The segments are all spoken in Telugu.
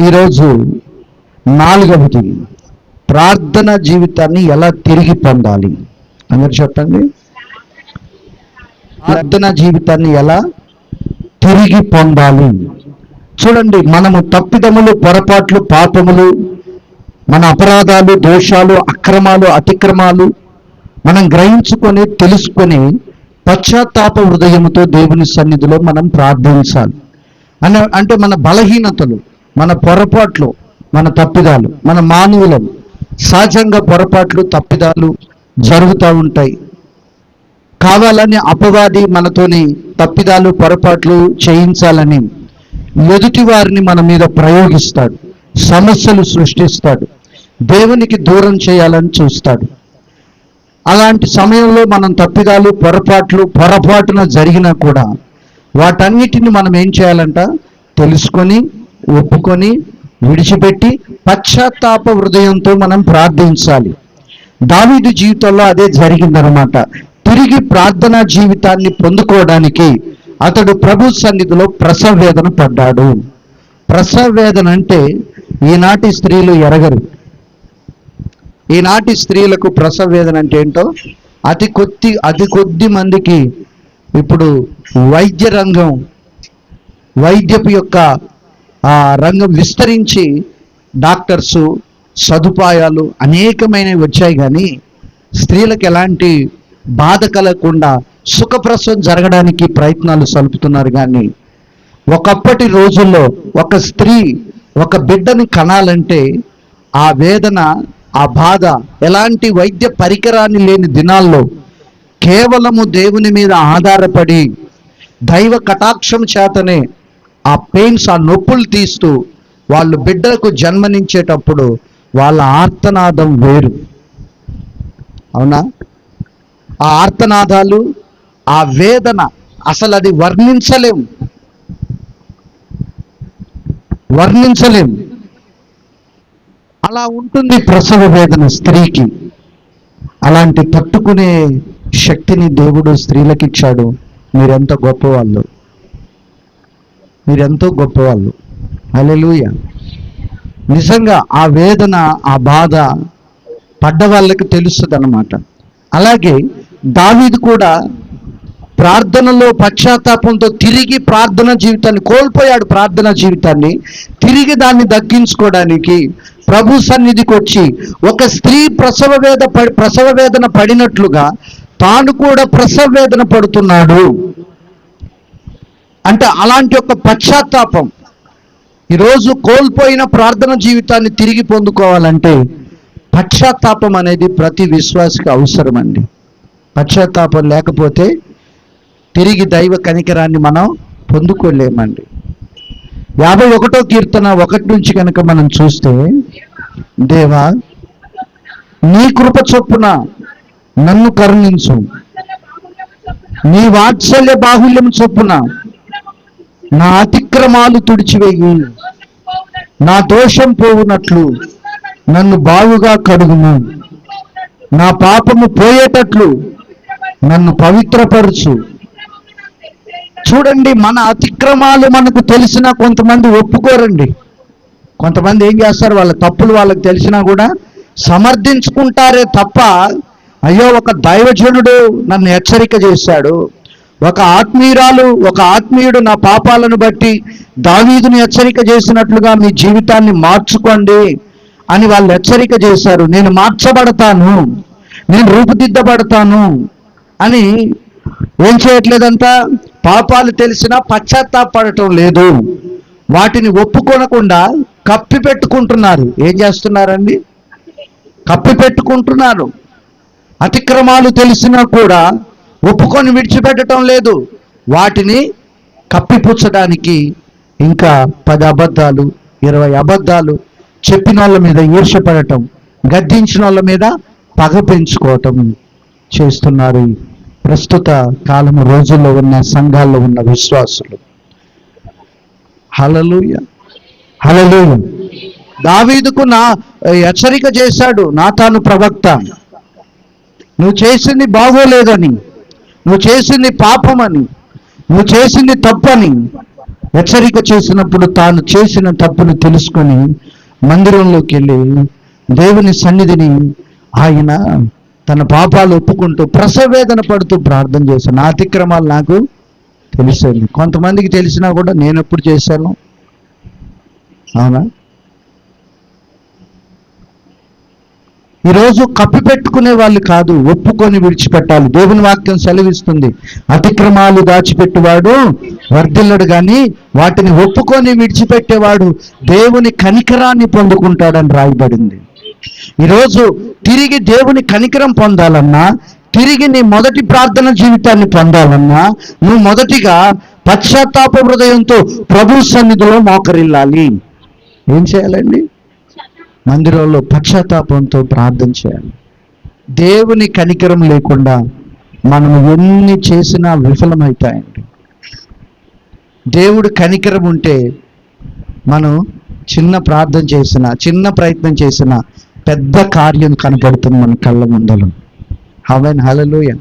ఈరోజు నాలుగవది, ప్రార్థన జీవితాన్ని ఎలా తిరిగి పొందాలి. అందరు చెప్పండి, ప్రార్థన జీవితాన్ని ఎలా తిరిగి పొందాలి. చూడండి, మనము తప్పిదములు, పొరపాట్లు, పాపములు, మన అపరాధాలు, దోషాలు, అక్రమాలు, అతిక్రమాలు మనం గ్రహించుకొని తెలుసుకొని పశ్చాత్తాప హృదయముతో దేవుని సన్నిధిలో మనం ప్రార్థించాలి. అంటే మన బలహీనతలు, మన పొరపాట్లు, మన తప్పిదాలు, మన మానవులం సహజంగా పొరపాట్లు, తప్పిదాలు జరుగుతూ ఉంటాయి. కావాలని అపవాది మనతోని తప్పిదాలు, పొరపాట్లు చేయించాలని ఎదుటి వారిని మన మీద ప్రయోగిస్తాడు, సమస్యలు సృష్టిస్తాడు, దేవునికి దూరం చేయాలని చూస్తాడు. అలాంటి సమయంలో మనం తప్పిదాలు, పొరపాటున జరిగినా కూడా వాటన్నిటిని మనం ఏం చేయాలంట, తెలుసుకొని, ఒప్పుకొని, విడిచిపెట్టి పశ్చాత్తాప హృదయంతో మనం ప్రార్థించాలి. దావీదు జీవితంలో అదే జరిగిందనమాట. తిరిగి ప్రార్థనా జీవితాన్ని పొందుకోవడానికి అతడు ప్రభు సన్నిధిలో ప్రసవ వేదన పడ్డాడు. ప్రసవ వేదన అంటే ఈనాటి స్త్రీలు ఎరగరు. ఈనాటి స్త్రీలకు ప్రసవ వేదన అంటే ఏంటో అతి కొద్ది మందికి ఇప్పుడు వైద్యపు యొక్క రంగం విస్తరించి డాక్టర్సు సదుపాయాలు అనేకమైనవి వచ్చాయి. కానీ స్త్రీలకు ఎలాంటి బాధ కలగకుండా సుఖప్రసవం జరగడానికి ప్రయత్నాలు సలుపుతున్నారు. కానీ ఒకప్పటి రోజుల్లో ఒక స్త్రీ ఒక బిడ్డని కనాలంటే ఆ వేదన, ఆ బాధ, ఎలాంటి వైద్య పరికరాన్ని లేని దినాల్లో కేవలము దేవుని మీద ఆధారపడి దైవ కటాక్షం చేతనే ఆ పెయిన్స్, ఆ నొప్పులు తీస్తూ వాళ్ళు బిడ్డలకు జన్మనించేటప్పుడు వాళ్ళ ఆర్తనాదం వేరు. అవునా? ఆ ఆర్తనాదాలు, ఆ వేదన అసలు అది వర్ణించలేం. అలా ఉంటుంది ప్రసవ వేదన స్త్రీకి. అలాంటి తట్టుకునే శక్తిని దేవుడు స్త్రీలకు ఇచ్చాడు. మీరెంతో గొప్పవాళ్ళు. హల్లెలూయా. నిజంగా ఆ వేదన, ఆ బాధ పడ్డ వాళ్ళకి తెలుస్తుంది అన్నమాట. అలాగే దావీదు కూడా ప్రార్థనలో పశ్చాత్తాపంతో తిరిగి ప్రార్థన జీవితాన్ని కోల్పోయాడు. ప్రార్థన జీవితాన్ని తిరిగి దాన్ని దక్కించుకోవడానికి ప్రభు సన్నిధికి వచ్చి ఒక స్త్రీ ప్రసవ వేదన పడినట్లుగా తాను కూడా ప్రసవ వేదన పడుతున్నాడు. అంటే అలాంటి ఒక పశ్చాత్తాపం. ఈరోజు కోల్పోయిన ప్రార్థన జీవితాన్ని తిరిగి పొందుకోవాలంటే పశ్చాత్తాపం అనేది ప్రతి విశ్వాసికి అవసరం అండి. పశ్చాత్తాపం లేకపోతే తిరిగి దైవ కనికరాన్ని మనం పొందుకోలేమండి. 51వ కీర్తన 1 నుంచి కనుక మనం చూస్తే, దేవా నీ కృప చొప్పున నన్ను కరుణించు, నీ వాత్సల్య బాహుల్యం చొప్పున నా అతిక్రమాలు తుడిచివేయి, నా దోషం పోవునట్లు నన్ను బాగుగా కడుగును, నా పాపము పోయేటట్లు నన్ను పవిత్రపరచు. చూడండి, మన అతిక్రమాలు మనకు తెలిసినా కొంతమంది ఒప్పుకోరండి. కొంతమంది ఏం చేస్తారు, వాళ్ళ తప్పులు వాళ్ళకి తెలిసినా కూడా సమర్థించుకుంటారే తప్ప, అయ్యో ఒక దైవజనుడు నన్ను హెచ్చరిక చేశాడు, ఒక ఆత్మీయుడు నా పాపాలను బట్టి దావీదుని హెచ్చరిక చేసినట్లుగా మీ జీవితాన్ని మార్చుకోండి అని వాళ్ళు హెచ్చరిక చేశారు, నేను మార్చబడతాను, నేను రూపుదిద్దబడతాను అని ఏం చేయట్లేదంట. పాపాలు తెలిసినా పశ్చాత్తాపడటం లేదు. వాటిని ఒప్పుకొనకుండా కప్పి పెట్టుకుంటున్నారు. ఏం చేస్తున్నారండి? కప్పి పెట్టుకుంటున్నారు. అతిక్రమాలు తెలిసినా కూడా ఒప్పుకొని విడిచిపెట్టడం లేదు. వాటిని కప్పిపుచ్చడానికి ఇంకా 10 అబద్ధాలు, 20 అబద్ధాలు చెప్పిన వాళ్ళ మీద ఈర్ష్యపడటం, గద్దించిన వాళ్ళ మీద పగ పెంచుకోవటం చేస్తున్నారు ప్రస్తుత కాలము రోజుల్లో ఉన్న సంఘాల్లో ఉన్న విశ్వాసులు. హల్లెలూయా. దావీదుకు హెచ్చరిక చేశాడు నాతాను ప్రవక్త, నువ్వు చేసింది బాగోలేదని, నువ్వు చేసింది పాపమని, నువ్వు చేసింది తప్పని, హెచ్చరిక చేసినప్పుడు తాను చేసిన తప్పును తెలుసుకొని మందిరంలోకి వెళ్ళి దేవుని సన్నిధిని ఆయన తన పాపాలు ఒప్పుకుంటూ ప్రసవేదన పడుతూ ప్రార్థన చేశాను. నా అతిక్రమాలు నాకు తెలిసేది. కొంతమందికి తెలిసినా కూడా నేను ఎప్పుడు చేశాను? అవునా? ఈరోజు కప్పిపెట్టుకునే వాళ్ళు కాదు, ఒప్పుకొని విడిచిపెట్టాలి. దేవుని వాక్యం సెలవిస్తుంది, అతిక్రమాలు దాచిపెట్టువాడు వర్ధిల్లడు, కానీ వాటిని ఒప్పుకొని విడిచిపెట్టేవాడు దేవుని కనికరాన్ని పొందుకుంటాడని రాయబడింది. ఈరోజు తిరిగి దేవుని కనికరం పొందాలన్నా, తిరిగి నీ మొదటి ప్రార్థన జీవితాన్ని పొందాలన్నా, నువ్వు మొదటిగా పశ్చాత్తాప హృదయంతో ప్రభు సన్నిధిలో మోకరిల్లాలి. ఏం చేయాలండి? మందిరంలో పశ్చాత్తాపంతో ప్రార్థన చేయాలి. దేవుని కనికరం లేకుండా మనం ఎన్ని చేసినా విఫలమవుతాయండి. దేవుడు కనికరం ఉంటే మనం చిన్న ప్రార్థన చేసినా, చిన్న ప్రయత్నం చేసినా పెద్ద కార్యం కనపడుతుంది మన కళ్ళ ముందర. ఆమేన్, హల్లెలూయా.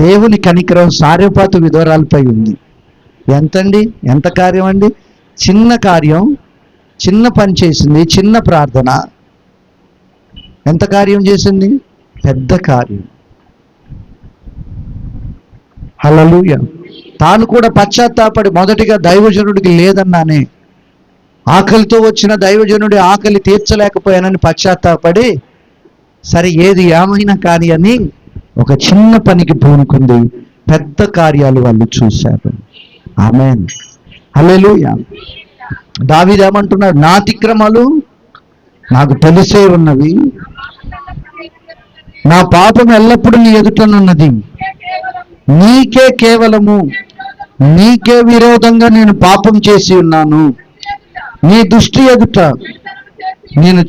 దేవుని కనికరం సారెపాతు విధవరాలపై ఉంది. ఎంతండి? ఎంత కార్యం అండి? చిన్న కార్యం, చిన్న పని చేసింది, చిన్న ప్రార్థన. ఎంత కార్యం చేసింది? పెద్ద కార్యం. హల్లెలూయా. తాను కూడా పశ్చాత్తాపడి మొదటిగా దైవజనుడికి లేదన్నానే, ఆకలితో వచ్చిన దైవజనుడి ఆకలి తీర్చలేకపోయానని పశ్చాత్తాపడి, సరే ఏది ఏమైనా కానీ అని ఒక చిన్న పనికి పూనుకుంది. పెద్ద కార్యాలు వాళ్ళు చూశారు. ఆమేన్, హల్లెలూయా. దావీదు ఏమంటున్నాడు? నా అతిక్రమాలు నాకు తెలిసే ఉన్నవి, నా పాపం ఎల్లప్పుడూ నీ ఎదుటనున్నది. నీకే కేవలము, నీకే విరోధంగా నేను పాపం చేసి ఉన్నాను. నీ దృష్టి ఎదుట నేను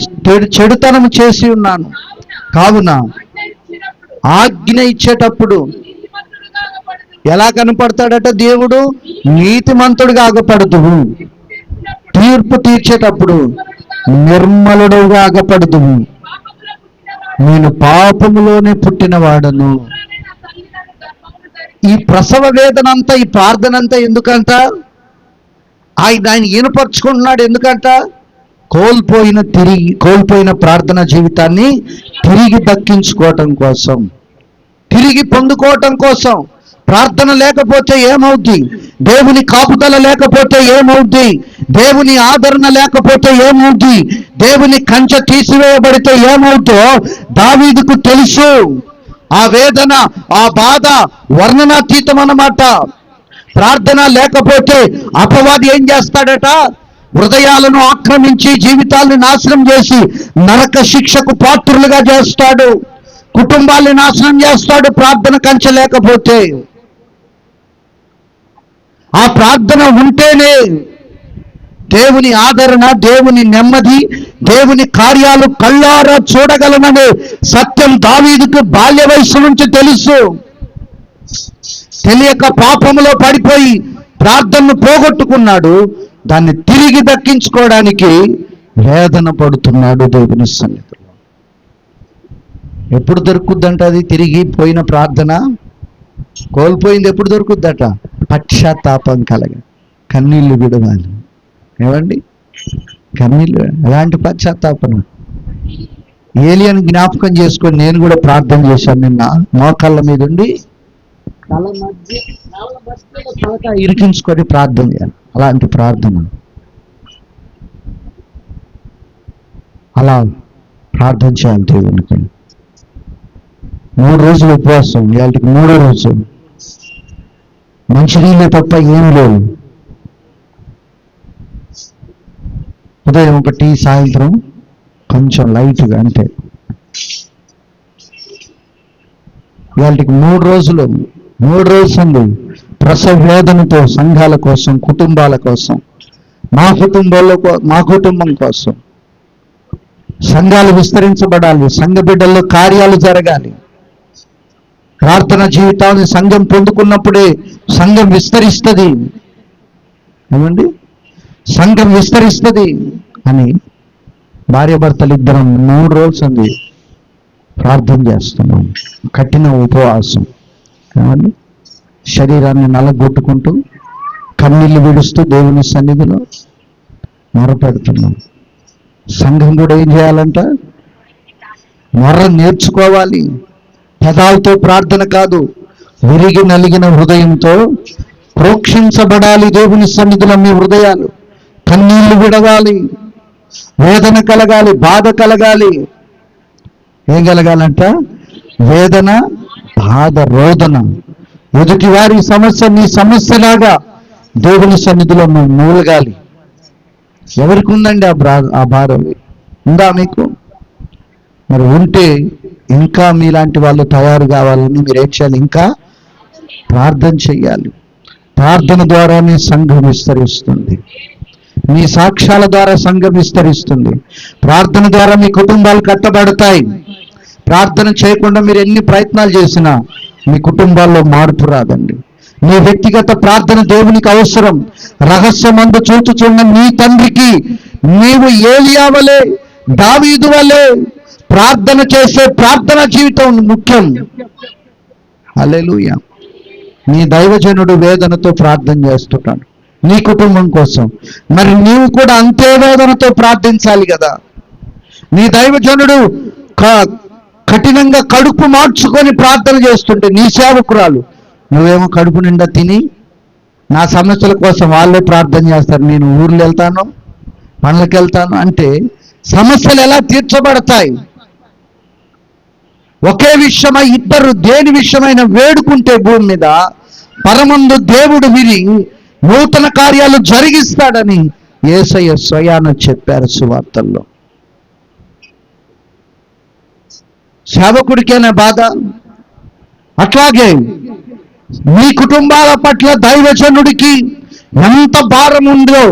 చెడుతనం చేసి ఉన్నాను. కావున ఆజ్ఞ ఇచ్చేటప్పుడు ఎలా కనపడతాడట దేవుడు? నీతిమంతుడిగా అగపడుదువు. తీర్పు తీర్చేటప్పుడు నిర్మలుడుగా అగపడుదువు. నేను పాపములోనే పుట్టినవాడను. ఈ ప్రసవ వేదనంతా, ఈ ప్రార్థనంతా ఎందుకంట? ఆయన ఈనపరుచుకుంటున్నాడు. ఎందుకంట? కోల్పోయిన ప్రార్థన జీవితాన్ని తిరిగి దక్కించుకోవటం కోసం, తిరిగి పొందుకోవటం కోసం. ప్రార్థన లేకపోతే ఏమవుద్ది? దేవుని కాపుదల లేకపోతే ఏమవుద్ది? దేవుని ఆదరణ లేకపోతే ఏమవుద్ది? దేవుని కంచె తీసివేయబడితే ఏమవుద్దో దావీదుకు తెలుసు. ఆ వేదన, ఆ బాధ వర్ణనాతీతం అన్నమాట. ప్రార్థన లేకపోతే అపవాది ఏం చేస్తాడట? హృదయాలను ఆక్రమించి జీవితాలను నాశనం చేసి నరక శిక్షకు పాత్రులుగా చేస్తాడు. కుటుంబాన్ని నాశనం చేస్తాడు ప్రార్థన కంచె లేకపోతే. ఆ ప్రార్థన ఉంటేనే దేవుని ఆదరణ, దేవుని నెమ్మది, దేవుని కార్యాలు కళ్ళారా చూడగలమనే సత్యం దావీదుకు బాల్య వయసు నుంచి తెలుసు. తెలియక పాపములో పడిపోయి ప్రార్థనను పోగొట్టుకున్నాడు. దాన్ని తిరిగి దక్కించుకోవడానికి వేదన పడుతున్నాడు దేవుని సన్నిధిలో. ఎప్పుడు దొరుకుద్దంట అది? తిరిగి పోయిన ప్రార్థన, కోల్పోయింది ఎప్పుడు దొరుకుద్దట? పశ్చాత్తాపం కలగ, కన్నీళ్లు విడవాలి. ఏమండి? కన్నీళ్ళు. ఎలాంటి పశ్చాత్తాపం? ఏలియాను జ్ఞాపకం చేసుకొని నేను కూడా ప్రార్థన చేశాను నిన్న. మోకాళ్ళ మీద ఉండి తలకాయ ఇరికించుకొని ప్రార్థన చేయాలి. అలాంటి ప్రార్థన, అలా ప్రార్థన చేయాలి దేవునికి. 3 రోజులు ఉపవాసం, ఇవాళకి 3వ రోజు. మంచినీళ్ళే తప్ప ఏం లేవు. ఉదయం ఒక టీ, సాయంత్రం కొంచెం లైట్గా, అంతే. ఇవాళకి 3 రోజులు ప్రసవ వేదనతో సంఘాల కోసం, కుటుంబాల కోసం, మా కుటుంబం కోసం సంఘాలు విస్తరించబడాలి. సంఘ బిడ్డల్లో కార్యాలు జరగాలి. ప్రార్థన జీవితాన్ని సంఘం పొందుకున్నప్పుడే సంఘం విస్తరిస్తుంది. ఏమండి? సంఘం విస్తరిస్తుంది అని భార్యాభర్తలు ఇద్దరం 3 రోజులు ప్రార్థన చేస్తున్నాం. కఠిన ఉపవాసం. ఏమండి? శరీరాన్ని నలగొట్టుకుంటూ కన్నీళ్లు విడుస్తూ దేవుని సన్నిధిలో మొరపెడుతున్నాం. సంఘం కూడా ఏం చేయాలంట? మొర్ర నేర్చుకోవాలి. పెదాలతో ప్రార్థన కాదు, విరిగి నలిగిన హృదయంతో ప్రోక్షించబడాలి దేవుని సన్నిధిలో మీ హృదయాలు. కన్నీళ్లు విడవాలి, వేదన కలగాలి, బాధ కలగాలి. ఏం కలగాలంట? వేదన, బాధ, రోదన. ఎదుటి వారి సమస్య నీ సమస్యలాగా దేవుని సన్నిధిలో నువ్వు మూలగాలి. ఎవరికి ఉందండి ఆ భారం? ఉందా మీకు? మరి ఉంటే ఇంకా మీలాంటి వాళ్ళు తయారు కావాలని మీరు ఏం చేయాలి? ఇంకా ప్రార్థన చెయ్యాలి. ప్రార్థన ద్వారానే సంఘం విస్తరిస్తుంది. మీ సాక్ష్యాల ద్వారా సంఘం విస్తరిస్తుంది. ప్రార్థన ద్వారా మీ కుటుంబాలు కట్టబడతాయి. ప్రార్థన చేయకుండా మీరు ఎన్ని ప్రయత్నాలు చేసినా మీ కుటుంబాల్లో మార్పు రాదండి. నీ వ్యక్తిగత ప్రార్థన దేవునికి అవసరం. రహస్యమందు చూచుచున్న నీ తండ్రికి నీవు ఏలియా వలె, దావీదు వలె ప్రార్థన చేసే ప్రార్థన జీవితం ముఖ్యం. హల్లెలూయా. నీ దైవజనుడు వేదనతో ప్రార్థన చేస్తున్నాడు నీ కుటుంబం కోసం. మరి నీవు కూడా అంతే వేదనతో ప్రార్థించాలి కదా. నీ దైవజనుడు కఠినంగా కడుపు మార్చుకొని ప్రార్థన చేస్తుంటే నీ సేవకురాలు నువ్వేమో కడుపు నిండా తిని నా సమస్యల కోసం వాళ్ళే ప్రార్థన చేస్తారు, నేను ఊర్లు వెళ్తాను, పనులకు వెళ్తాను అంటే సమస్యలు ఎలా తీర్చబడతాయి? ఒకే విషయమై ఇద్దరు దేని విషయమైన వేడుకుంటే భూమి మీద పరమందు దేవుడు విని నూతన కార్యాలు జరిగిస్తాడని యేసయ్య స్వయాన చెప్పారు సువార్తల్లో. సేవకుడికేనా బాధ? అట్లాగే మీ కుటుంబాల పట్ల దైవజనుడికి ఎంత భారం ఉందో,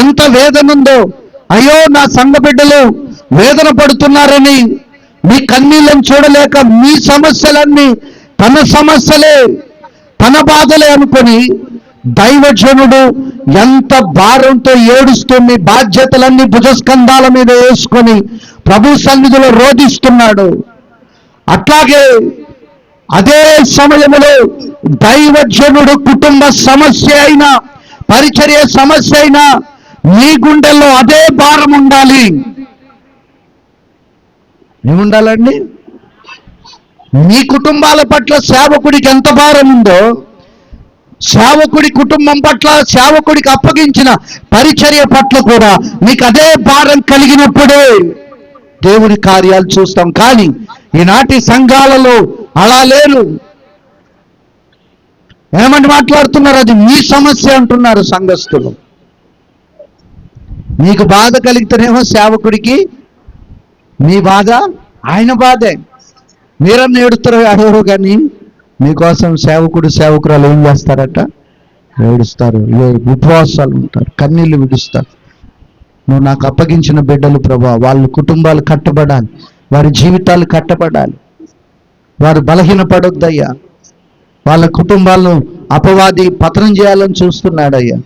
ఎంత వేదన ఉందో. అయ్యో నా సంఘ బిడ్డలు వేదన పడుతున్నారని మీ కన్నీళ్ళని చూడలేక మీ సమస్యలన్నీ తన సమస్యలే, తన బాధలే అనుకొని దైవజనుడు ఎంత భారంతో ఏడుస్తూ మీ బాధ్యతలన్నీ భుజస్కంధాల మీద వేసుకొని ప్రభు సన్నిధిలో రోధిస్తున్నాడు. అట్లాగే అదే సమయంలో దైవజనుడు కుటుంబ సమస్య అయినా, పరిచర్య సమస్య అయినా మీ గుండెల్లో అదే భారం ఉండాలి. ఏముండాలండి? మీ కుటుంబాల పట్ల సేవకుడికి ఎంత భారం ఉందో, సేవకుడి కుటుంబం పట్ల సేవకుడికి అప్పగించిన పరిచర్య పట్ల కూడా మీకు అదే భారం కలిగినప్పుడే దేవుడి కార్యాలు చూస్తాం. కానీ ఈనాటి సంఘాలలో అలా లేరు. ఏమని మాట్లాడుతున్నారు? అది మీ సమస్య అంటున్నారు సంఘస్థులు. మీకు బాధ కలిగితేనేమో సేవకుడికి మీ బాధ ఆయన బాధే. మీరన్నా ఏడుస్తారు అడవరు, కానీ మీకోసం సేవకురాలు ఏం చేస్తారట? ఏడుస్తారు, ఉపవాసాలు ఉంటారు, కన్నీళ్లు విడుస్తారు. నువ్వు నాకు అప్పగించిన బిడ్డలు ప్రభా, వాళ్ళ కుటుంబాలు కట్టబడాలి, వారి జీవితాలు కట్టబడాలి, వారు బలహీనపడొద్దయ్యా, వాళ్ళ కుటుంబాలను అపవాది పతనం చేయాలని చూస్తున్నాడయ్యా,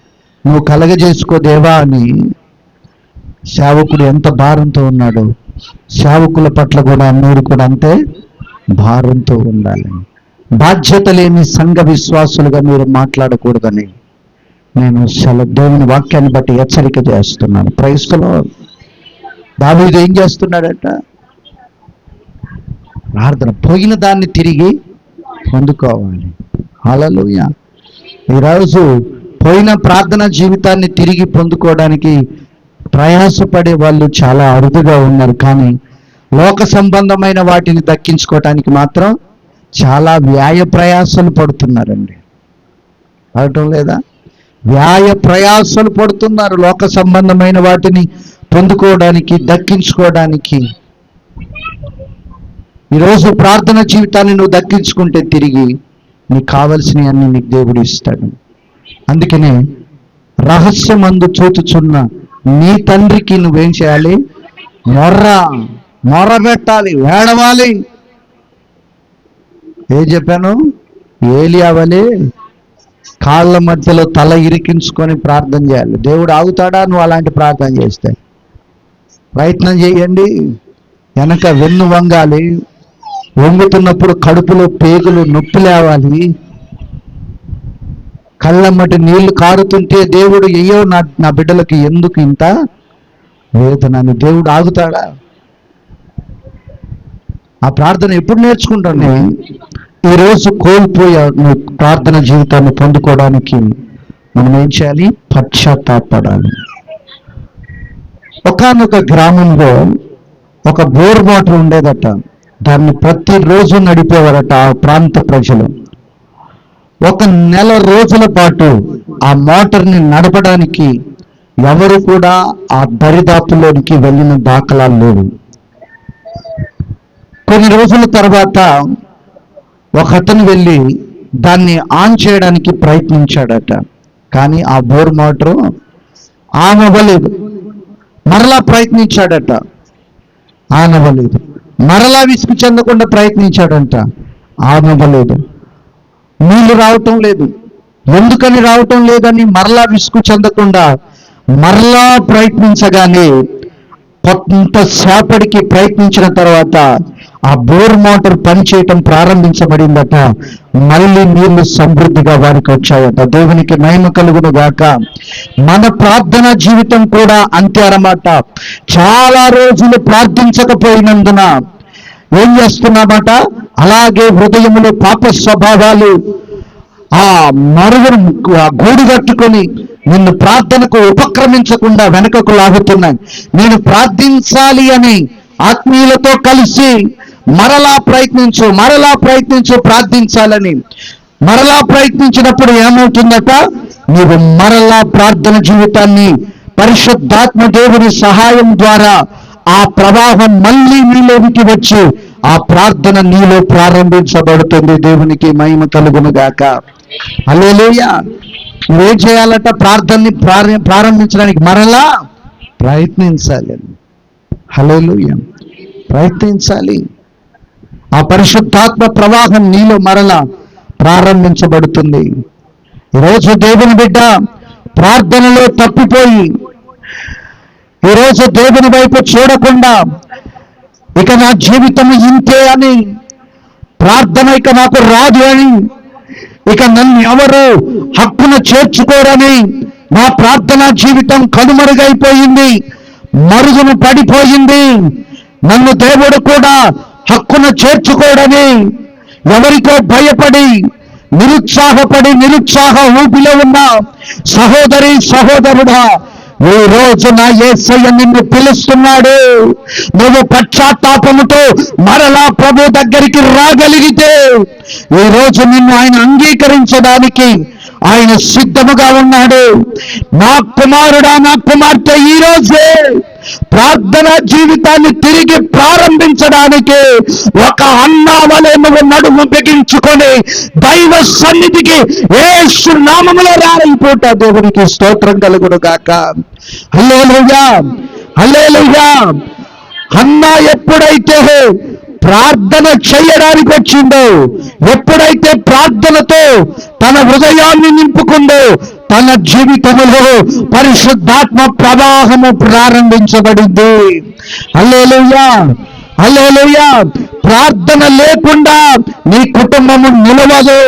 నువ్వు కలగజేసుకో దేవా అని సేవకుడు ఎంత భారంతో ఉన్నాడో సేవకుల పట్ల కూడా మీరు కూడా అంతే భారంతో ఉండాలి. బాధ్యత లేని సంఘ విశ్వాసులుగా మీరు మాట్లాడకూడదని నేను దేవుని వాక్యాన్ని బట్టి హెచ్చరిక చేస్తున్నాను. Praise the Lord. దావీదు ఏం చేస్తున్నాడట? ప్రార్థన. పోయిన దాన్ని తిరిగి పొందుకోవాలి. హల్లెలూయా. ఈరోజు పోయిన ప్రార్థన జీవితాన్ని తిరిగి పొందుకోవడానికి ప్రయాసపడే వాళ్ళు చాలా అరుదుగా ఉన్నారు. కానీ లోక సంబంధమైన వాటిని దక్కించుకోవటానికి మాత్రం చాలా వ్యాయ ప్రయాసాలు పడుతున్నారండి. అవటం లేదా? వ్యాయ ప్రయాసాలు పడుతున్నారు లోక సంబంధమైన వాటిని పొందుకోవడానికి, దక్కించుకోవడానికి. ఈరోజు ప్రార్థన జీవితాన్ని నువ్వు దక్కించుకుంటే తిరిగి నీకు కావలసినవన్నీ నీకు దేవుడు ఇస్తాడు. అందుకనే రహస్యమందు చూచుచున్న నీ తండ్రికి నువ్వేం చేయాలి? మొర్ర పెట్టాలి, వేడవాలి. ఏం చెప్పాను? ఏలియా వలె కాళ్ళ మధ్యలో తల ఇరికించుకొని ప్రార్థన చేయాలి. దేవుడు ఆగుతాడా నువ్వు అలాంటి ప్రార్థన చేస్తే? ప్రయత్నం చేయండి. వెనక వెన్ను వంగాలి, వంగుతున్నప్పుడు కడుపులో పేగులు నొప్పి లేవాలి, కళ్ళమ్మటి నీళ్లు కారుతుంటే దేవుడు అయ్యో నా బిడ్డలకి ఎందుకు ఇంత వేదనని దేవుడు ఆగుతాడా? ఆ ప్రార్థన ఎప్పుడు నేర్చుకుంటాను? ఈరోజు కోల్పోయే నువ్వు ప్రార్థన జీవితాన్ని పొందుకోవడానికి మనం ఏం చేయాలి? పశ్చాత్తాపడాలి. ఒకానొక గ్రామంలో ఒక బోర్ మోటార్ ఉండేదట. దాన్ని ప్రతిరోజు నడిపేవారట ఆ ప్రాంత ప్రజలు. ఒక నెల రోజుల పాటు ఆ మోటార్ని నడపడానికి ఎవరు కూడా ఆ దరిదాపులోనికి వెళ్ళిన దాఖలాలు లేవు. కొన్ని రోజుల తర్వాత ఒక అతను వెళ్ళి దాన్ని ఆన్ చేయడానికి ప్రయత్నించాడట. కానీ ఆ బోర్ మోటారు ఆన్ అవ్వలేదు. మరలా ప్రయత్నించాడట, ఆన్ అవ్వలేదు. మరలా విసుగు చెందకుండా ప్రయత్నించాడంట, ఆన్ అవ్వలేదు. నీళ్లు రావటం లేదు. ఎందుకని రావటం లేదని మరలా విసుగు చెందకుండా మరలా ప్రయత్నించగానే కొంతసేపటికి ప్రయత్నించిన తర్వాత ఆ బోర్ మోటార్ పనిచేయటం ప్రారంభించబడిందట. మళ్ళీ నీళ్లు సమృద్ధిగా వారికి వచ్చాయట. దేవునికి మహిమ కలుగును గాక. మన ప్రార్థన జీవితం కూడా అంతే అన్నమాట. చాలా రోజులు ప్రార్థించకపోయినందున ఏం చేస్తున్నామట? అలాగే హృదయంలో పాప స్వభావాలు ఆ మరుగును గూడు కట్టుకొని నిన్ను ప్రార్థనకు ఉపక్రమించకుండా వెనకకు లాగుతున్నాయి. నేను ప్రార్థించాలి అని ఆత్మీయులతో కలిసి మరలా ప్రయత్నించు ప్రార్థించాలని మరలా ప్రయత్నించినప్పుడు ఏమవుతుందట? నీవు మరలా ప్రార్థన జీవితాన్ని పరిశుద్ధాత్మ దేవుని సహాయం ద్వారా ఆ ప్రవాహం మళ్ళీ నీలోనికి వచ్చి ఆ ప్రార్థన నీలో ప్రారంభించబడుతుంది. దేవునికి మహిమ కలుగును గాక. హల్లెలూయా. నువ్వేం చేయాలట? ప్రార్థనని ప్రారంభించడానికి మరలా ప్రయత్నించాలి. హల్లెలూయా. ప్రయత్నించాలి. ఆ పరిశుద్ధాత్మ ప్రవాహం నీలో మరలా ప్రారంభించబడుతుంది. ఈరోజు దేవుని బిడ్డ ప్రార్థనలో తప్పిపోయి ఈరోజు దేవుని వైపు చూడకుండా ఇక నా జీవితం ఇంతే అని, ప్రార్థన ఇక నాకు రాదు అని, ఇక నన్ను ఎవరు హక్కున చేర్చుకోరని, నా ప్రార్థనా జీవితం కనుమరుగైపోయింది, మరుగున పడిపోయింది, నన్ను దేవుడు కూడా హక్కున చేర్చుకోడని ఎవరికో భయపడి నిరుత్సాహ ఊపిలో ఉన్న సహోదరి సహోదరుడా, ఈ రోజు నా యేసయ్య నిన్ను పిలుస్తున్నాడు. నువ్వు పశ్చాత్తాపముతో మరలా ప్రభు దగ్గరికి రాగలిగితే ఈ రోజు నిన్ను ఆయన అంగీకరించడానికి ఆయన సిద్ధముగా ఉన్నాడు. నా కుమారుడా, నా కుమార్తె, ఈ రోజే ప్రార్థన జీవితాన్ని తిరిగి ప్రారంభించడానికి ఒక అన్నా వలె నువ్వు నడుము బిగించుకొని దైవ సన్నిధికి యేసు నామములో రారైపోతా. దేవునికి స్తోత్రం కలుగును గాక. హల్లెలూయా, హల్లెలూయా. అన్నా ఎప్పుడైతే ప్రార్థన చేయడానికి వచ్చిందో, ఎప్పుడైతే ప్రార్థనతో తన హృదయాన్ని నింపుకుందో, తన జీవితంలో పరిశుద్ధాత్మ ప్రవాహము ప్రారంభించబడింది. హల్లెలూయా, హల్లెలూయా. ప్రార్థన లేకుండా నీ కుటుంబము నిలవదు.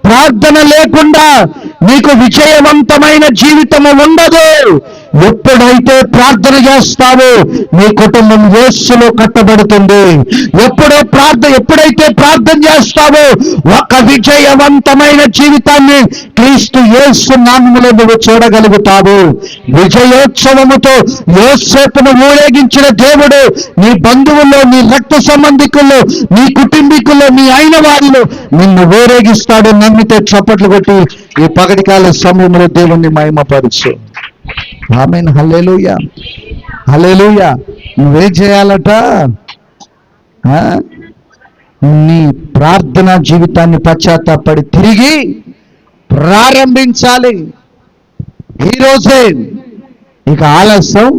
ప్రార్థన లేకుండా నీకు విజయవంతమైన జీవితము ఉండదు. ఎప్పుడైతే ప్రార్థన చేస్తావో నీ కుటుంబం యేసులో కట్టబడుతుంది. ఎప్పుడైతే ప్రార్థన చేస్తావో ఒక విజయవంతమైన జీవితాన్ని క్రీస్తు యేసు నామములో నువ్వు చూడగలుగుతావు. విజయోత్సవముతో యోసేపును ఊరేగించిన దేవుడు నీ బంధువుల్లో, నీ రక్త సంబంధికుల్లో, నీ కుటుంబీకుల్లో, నీ అయిన వారిలో నిన్ను ఊరేగిస్తాడు. నమ్మితే చప్పట్లు కొట్టి ఈ పగటికాల సమయంలో దేవుణ్ణి మహిమపరచు. ఆమేన్. హల్లెలూయా, హల్లెలూయా. నువ్వేం చేయాలట? నీ ప్రార్థనా జీవితాన్ని పశ్చాత్తాపడి తిరిగి ప్రారంభించాలి. ఈరోజే, ఇక ఆలస్యం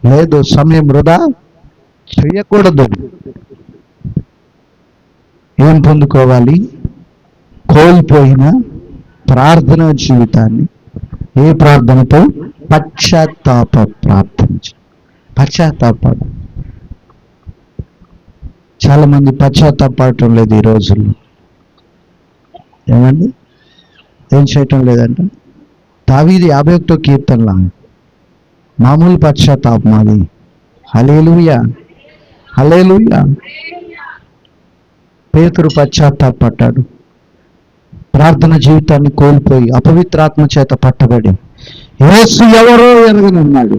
లేదు. సమయం వృధా చేయకూడదు. ఏం పొందుకోవాలి? కోల్పోయిన ప్రార్థనా జీవితాన్ని. ఏ ప్రార్థనతో? పశ్చాత్తాప ప్రార్థించు. పశ్చాత్తాపడు. చాలా మంది పశ్చాత్తాపడటం లేదు ఈ రోజుల్లో. ఏమండి? ఏం చేయటం లేదంట. దావీదు 51వ కీర్తనలో మామూలు పశ్చాత్తాపం అది. హల్లెలూయా, హల్లెలూయా. పేతురు పశ్చాత్తాపడ్డాడు. ప్రార్థన జీవితాన్ని కోల్పోయి అపవిత్రాత్మ చేత పట్టబడి యేసు ఎవరో ఎరగనన్నాడు.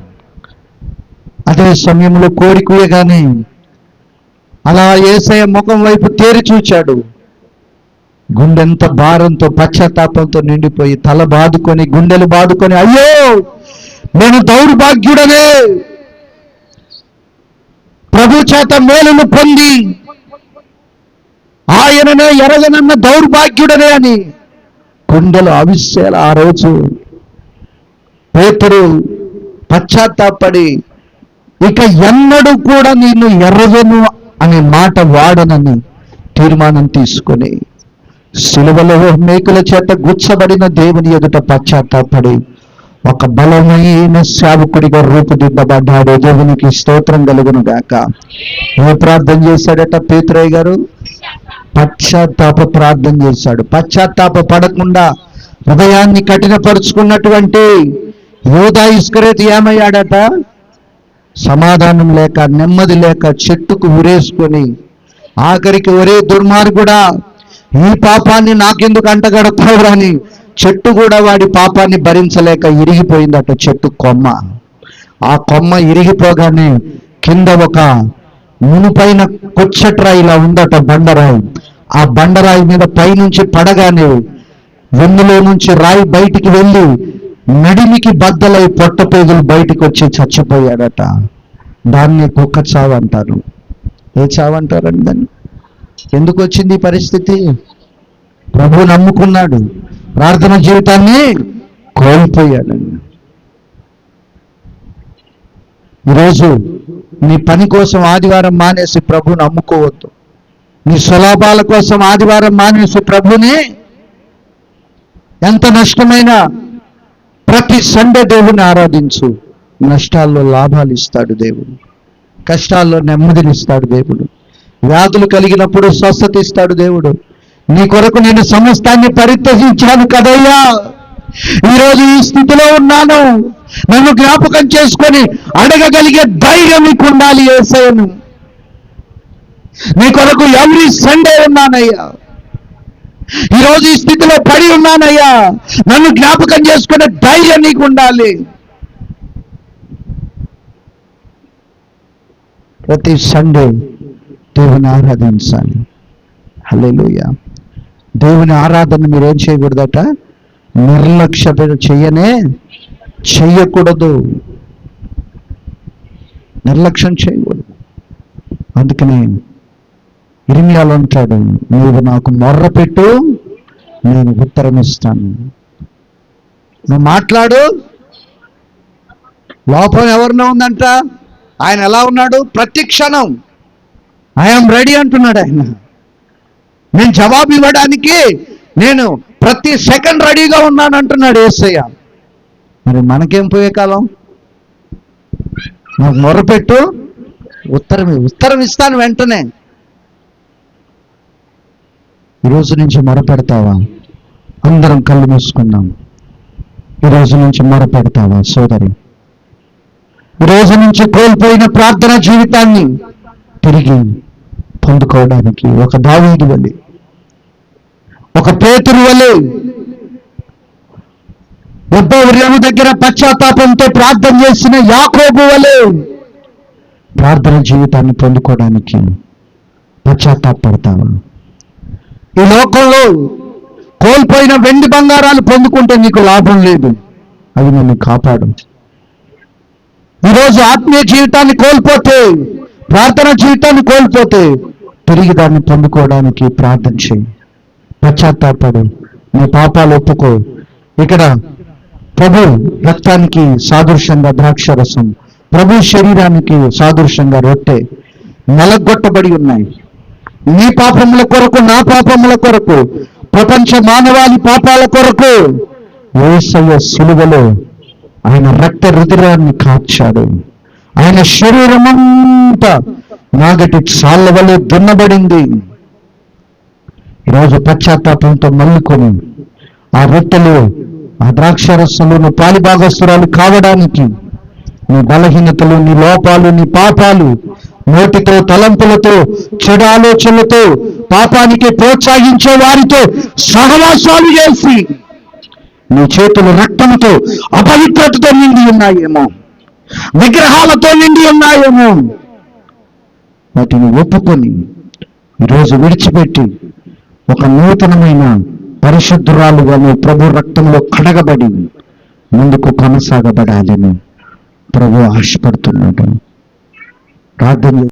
అదే సమయంలో కోరికగానే అలా యేసయ్య ముఖం వైపు తేరి చూచాడు. గుండెంత భారంతో పశ్చాత్తాపంతో నిండిపోయి తల బాదుకొని గుండెలు బాదుకొని, అయ్యో నేను దౌర్భాగ్యుడనే, ప్రభు చేత మేలును పొంది ఆయననే ఎరగనన్న దౌర్భాగ్యుడనే అని గుండెలు అవిశ్యాల. ఆ రోజు పేతురు పశ్చాత్తాపడి ఇక ఎన్నడూ కూడా నిన్ను ఎరగను అనే మాట వాడనని తీర్మానం తీసుకొని సిలువలో మేకుల చేత గుచ్చబడిన దేవుని ఎదుట పశ్చాత్తాపడి ఒక బలమైన సేవకుడిగా రూపుదిద్దబడ్డాడు. దేవునికి స్తోత్రం కలుగును గాక. ఏ ప్రార్థన చేశాడట పేతురయ్య గారు? పశ్చాత్తాప ప్రార్థన చేశాడు. పశ్చాత్తాప పడకుండా హృదయాన్ని కఠినపరుచుకున్నటువంటి యూదా ఇస్కరియోతు ఏమయ్యాడట? సమాధానం లేక నెమ్మది లేక చెట్టుకు ఉరేసుకొని ఆఖరికి ఒరే దుర్మార్గుడా, ఈ పాపాన్ని నాకెందుకు అంటగడతావు అని చెట్టు కూడా వాడి పాపాన్ని భరించలేక ఇరిగిపోయిందట చెట్టు కొమ్మ. ఆ కొమ్మ ఇరిగిపోగానే కింద ఒక మునుపైన కొచ్చట్రాయి ఇలా ఉందట, బండరాయి. ఆ బండరాయి మీద పైనుంచి పడగానే వెన్నులో నుంచి రాయి బయటికి వెళ్ళి నడిమికి బద్దలై పొట్ట పేగులు బయటికి వచ్చి చచ్చిపోయాడట. దాన్ని కుక్క చావు అంటారు. ఏ చావు అంటారండి దాన్ని? ఎందుకు వచ్చింది ఈ పరిస్థితి? ప్రభు నమ్ముకున్నాడు, ప్రార్థన జీవితాన్ని కోల్పోయాడండి. ఈరోజు నీ పని కోసం ఆదివారం మానేసి ప్రభుని నమ్ముకోవద్దు. నీ స్వలాభాల కోసం ఆదివారం మానేసి ప్రభుని, ఎంత నష్టమైనా ప్రతి సండే దేవుని ఆరాధించు. నష్టాల్లో లాభాలు ఇస్తాడు దేవుడు, కష్టాల్లో నెమ్మదిని ఇస్తాడు దేవుడు, వ్యాధులు కలిగినప్పుడు స్వస్థత ఇస్తాడు దేవుడు. నీ కొరకు నేను సమస్తాన్ని పరిత్యజించాను కదయ్యా, ఈరోజు ఈ స్థితిలో ఉన్నాను, నన్ను జ్ఞాపకం చేసుకొని అడగగలిగే ధైర్యం నీకు ఉండాలి. యేసయ్యను నీ కొరకు ఎవ్రీ సండే ఉన్నానయ్యా, ఈరోజు ఈ స్థితిలో పడి ఉన్నానయ్యా, నన్ను జ్ఞాపకం చేసుకునే ధైర్యం నీకు ఉండాలి. ప్రతి సండే దేవుని ఆరాధించాలి. హల్లెలూయా. దేవుని ఆరాధన మీరేం చేయకూడదట? నిర్లక్ష్య చెయ్యకూడదు, నిర్లక్ష్యం చేయకూడదు. అందుకని ఇర్మియాలో అంటాడు, నువ్వు నాకు మొర్ర పెట్టు, నేను ఉత్తరం ఇస్తాను. నువ్వు మాట్లాడు. లోపం ఎవరినో ఉందంట, ఆయన ఎలా ఉన్నాడు? ప్రతి క్షణం ఐఎమ్ రెడీ అంటున్నాడు ఆయన. నేను జవాబు ఇవ్వడానికి నేను ప్రతి సెకండ్ రెడీగా ఉన్నాను అంటున్నాడు యేసయ్య. మరి మనకేం పోయే కాలం? నాకు మొర్రపెట్టు, ఉత్తరం ఇస్తాను వెంటనే. ఈరోజు నుంచి మొరపెడతావా? అందరం కళ్ళు మూసుకుందాం. ఈరోజు నుంచి మొరపెడతావా సోదరి? ఈరోజు నుంచి కోల్పోయిన ప్రార్థన జీవితాన్ని తిరిగి పొందుకోవడానికి ఒక దావీదు వలె, ఒక పేతురు వలె, ఉద్భవ దగ్గర పశ్చాత్తాపంతో ప్రార్థన చేసిన యాకోబు వలె ప్రార్థన జీవితాన్ని పొందుకోవడానికి పశ్చాత్తాపడతావా? ఈ లోకంలో కోల్పోయిన వెండి బంగారాలు పొందుకుంటే నీకు లాభం లేదు, అవి నన్ను కాపాడు. ఈరోజు ఆత్మీయ జీవితాన్ని కోల్పోతే, ప్రార్థన జీవితాన్ని కోల్పోతే తిరిగి దాన్ని పొందుకోవడానికి ప్రార్థన చేయి, పశ్చాత్తాపడు, నీ పాపాలు ఒప్పుకో. ఇక్కడ ప్రభు రక్తానికి సాదృశ్యంగా ద్రాక్షరసం, ప్రభు శరీరానికి సాదృశ్యంగా రొట్టె నలగొట్టబడి ఉన్నాయి. నీ పాపముల కొరకు, నా పాపముల కొరకు, ప్రపంచ మానవాళి పాపాల కొరకు యేసయ్య సిలువలో ఆయన రక్త రుధిరాన్ని కార్చాడు. ఆయన శరీరమంతా నాగటి చాళ్ళ వలె దున్నబడింది. ఈరోజు పశ్చాత్తాపంతో మల్లుకొని ఆ రొట్టెలు, ఆ ద్రాక్షరసంలో నువ్వు పాలిభాగస్తురాలు కావడానికి నీ బలహీనతలు, నీ లోపాలు, నీ పాపాలు, నోటితో, తలంపులతో, చెడు ఆలోచనలతో పాపానికి ప్రోత్సహించే వారితో సహవాసాలు చేసి నీ చేతులు రక్తంతో అపవిత్రతతో నిండి ఉన్నాయేమో, విగ్రహాలతో నిండి ఉన్నాయేమో, వాటిని ఒప్పుకొని ఈరోజు విడిచిపెట్టి ఒక నూతనమైన పరిశుద్ధురాలుగా నువ్వు ప్రభు రక్తంలో కడగబడి ముందుకు కొనసాగబడాలని ప్రభు ఆశపడుతున్నాడు. ప్రార్థన